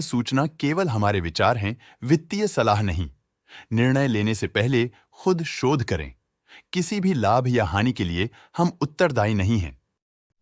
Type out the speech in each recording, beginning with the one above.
सूचना केवल हमारे विचार हैं, वित्तीय सलाह नहीं। निर्णय लेने से पहले खुद शोध करें। किसी भी लाभ या हानि के लिए हम उत्तरदायी नहीं हैं।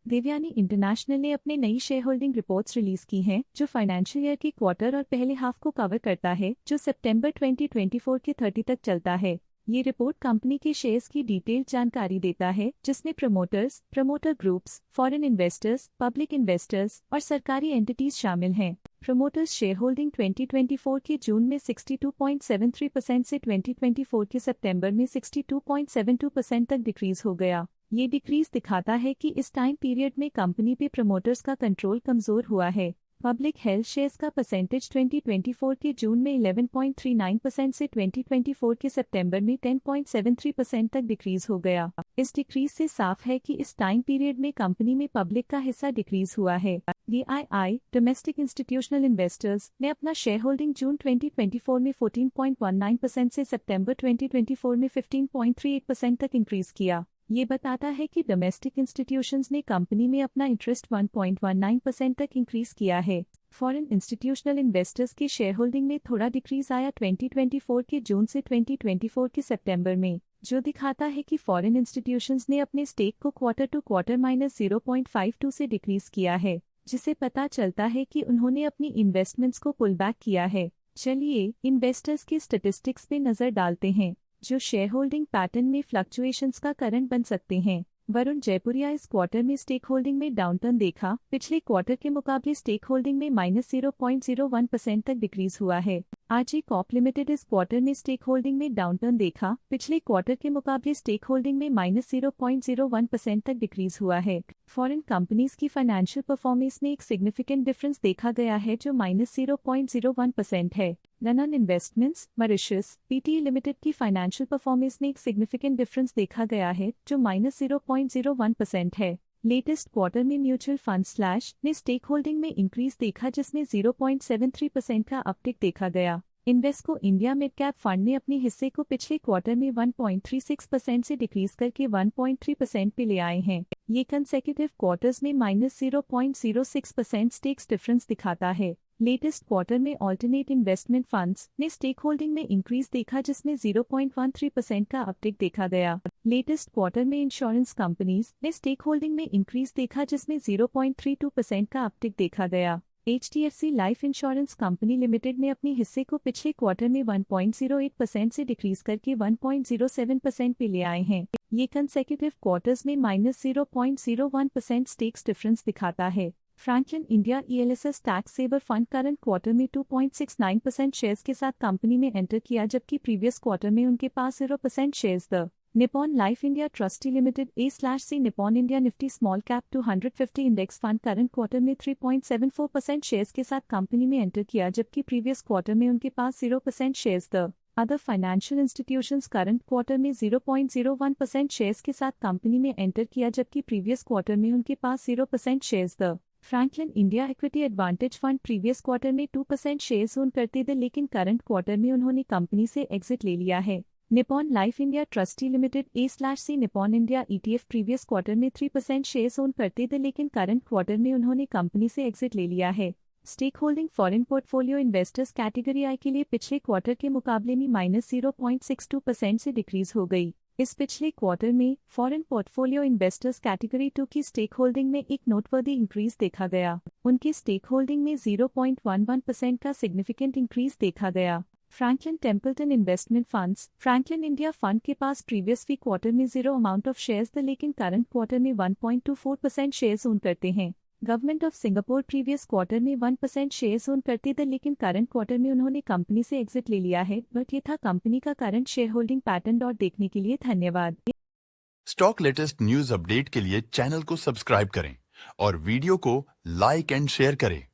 देवयानी इंटरनेशनल ने अपने नई शेयर होल्डिंग रिपोर्ट्स रिलीज की हैं, जो फाइनेंशियल ईयर के क्वार्टर और पहले हाफ को कवर करता है, जो सितंबर 2024 के 30 तक चलता है। ये रिपोर्ट कंपनी के शेयर्स की डिटेल्ड जानकारी देता है, जिसमें promoters, promoter groups, foreign investors, public investors और सरकारी एंटिटीज शामिल हैं। प्रमोटर्स शेयर होल्डिंग 2024 के जून में 62.73% से 2024 के सितंबर में 62.72% तक डिक्रीज हो गया। ये डिक्रीज दिखाता है कि इस टाइम पीरियड में कंपनी पे प्रमोटर्स का कंट्रोल कमजोर हुआ है। पब्लिक हेल्थ शेयर्स का परसेंटेज 2024 के जून में 11.39% से 2024 के सितंबर में 10.73% तक डिक्रीज हो गया। इस डिक्रीज से साफ है कि इस टाइम पीरियड में कंपनी में पब्लिक का हिस्सा डिक्रीज हुआ है। DII डोमेस्टिक इंस्टीट्यूशनल इन्वेस्टर्स ने अपना शेयर होल्डिंग जून 2024 में 14.19% से सितंबर 2024 में 15.38% तक इंक्रीज किया। ये बताता है कि डोमेस्टिक इंस्टीट्यूशंस ने कंपनी में अपना इंटरेस्ट 1.19% तक इंक्रीज किया है। फॉरेन इंस्टीट्यूशनल इन्वेस्टर्स के शेयर होल्डिंग में थोड़ा डिक्रीज आया 2024 के जून से 2024 के सितंबर में, जो दिखाता है कि फॉरेन इंस्टीट्यूशंस ने अपने स्टेक को क्वार्टर टू क्वार्टर -0.52 से डिक्रीज किया है, जिसे पता चलता है कि उन्होंने अपनी इन्वेस्टमेंट्स को पुल बैक किया है। चलिए इन्वेस्टर्स के स्टैटिस्टिक्स पे नजर डालते हैं, जो शेयर होल्डिंग पैटर्न में फ्लक्चुएशंस का कारण बन सकते हैं। वरुण जयपुरिया इस क्वार्टर में स्टेक होल्डिंग में डाउनटर्न देखा। पिछले क्वार्टर के मुकाबले स्टेक होल्डिंग में -0.01% तक डिक्रीज हुआ है। आरजे कॉर्प लिमिटेड इस क्वार्टर में स्टेक होल्डिंग में डाउनटर्न देखा। पिछले क्वार्टर के मुकाबले स्टेक होल्डिंग में -0.01% तक डिक्रीज हुआ है। फॉरेन कंपनीज की फाइनेंशियल परफॉर्मेंस में एक सिग्निफिकेंट डिफरेंस देखा गया है, जो -0.01% है। रनन इन्वेस्टमेंट्स मॉरिशस पीटी लिमिटेड की फाइनेंशियल परफॉर्मेंस में एक सिग्निफिकेंट डिफरेंस देखा गया है, जो -0.01% है। लेटेस्ट क्वार्टर में म्यूचुअल फंड स्लैश ने स्टेक होल्डिंग में इंक्रीज देखा, जिसमें 0.73% का अपटिक देखा गया। Invesco India mid cap fund ने अपने हिस्से को पिछले क्वार्टर में 1.36% से डिक्रीज करके 1.3% पे ले आए हैं। ये कंसेक्यूटिव क्वार्टर्स में -0.06% स्टेक्स डिफरेंस दिखाता है। लेटेस्ट क्वार्टर में ऑल्टरनेट इन्वेस्टमेंट फंड्स ने स्टेक होल्डिंग में इंक्रीज देखा, जिसमें 0.13% का अपटिक देखा गया। लेटेस्ट क्वार्टर में इंश्योरेंस कंपनीज ने स्टेक होल्डिंग में इंक्रीज देखा, जिसमें 0.32% का अपटिक देखा गया। HDFC life insurance company limited ने अपने हिस्से को पिछले क्वार्टर में 1.08% से डिक्रीज करके 1.07% पे ले आए हैं। ये कंसेक्यूटिव क्वार्टर्स में -0.01% स्टेक्स डिफरेंस दिखाता है। Franklin India ELSS tax saver fund current quarter में 2.69% शेयर्स के साथ कंपनी में एंटर किया, जबकि प्रीवियस क्वार्टर में उनके पास 0% shares the Nippon life India trustee limited A/C Nippon India Nifty small cap 250 index fund current quarter में 3.74% शेयर्स के साथ कंपनी में एंटर किया, जबकि प्रीवियस क्वार्टर में उनके पास 0% shares the other financial institutions current quarter में 0.01% शेयर्स के साथ कंपनी में एंटर किया, जबकि प्रीवियस क्वार्टर में उनके पास 0% shares the Franklin India equity advantage fund previous quarter में 2% शेयर्स ओन करते थे, लेकिन करंट क्वार्टर में उन्होंने कंपनी से एग्जिट ले लिया है। Nippon life India trustee limited A/C Nippon India ETF previous quarter में 3% शेयर्स ओन करते थे, लेकिन करंट क्वार्टर में उन्होंने कंपनी से एग्जिट ले लिया है। Stake holding foreign portfolio investors category I के लिए पिछले क्वार्टर के मुकाबले में -0.62% से डिक्रीज हो गई। इस पिछले क्वार्टर में फॉरेन पोर्टफोलियो इन्वेस्टर्स कैटेगरी 2 की स्टेक होल्डिंग में एक नोटवर्दी इंक्रीज देखा गया। उनकी स्टेक होल्डिंग में 0.11% का सिग्निफिकेंट इंक्रीज देखा गया। Franklin Templeton investment funds Franklin India fund के पास प्रीवियस वी क्वार्टर में 0 अमाउंट ऑफ शेयर्स थे, लेकिन करंट क्वार्टर में 1.24% शेयर्स ओन करते हैं। Government of Singapore previous quarter में 1% शेयर्स ओन करते थे, लेकिन करंट क्वार्टर में उन्होंने कंपनी से एग्जिट ले लिया है। बट ये था कंपनी का करंट शेयर होल्डिंग पैटर्न। देखने के लिए धन्यवाद। स्टॉक लेटेस्ट न्यूज अपडेट के लिए चैनल को सब्सक्राइब करें और वीडियो को लाइक एंड शेयर करें।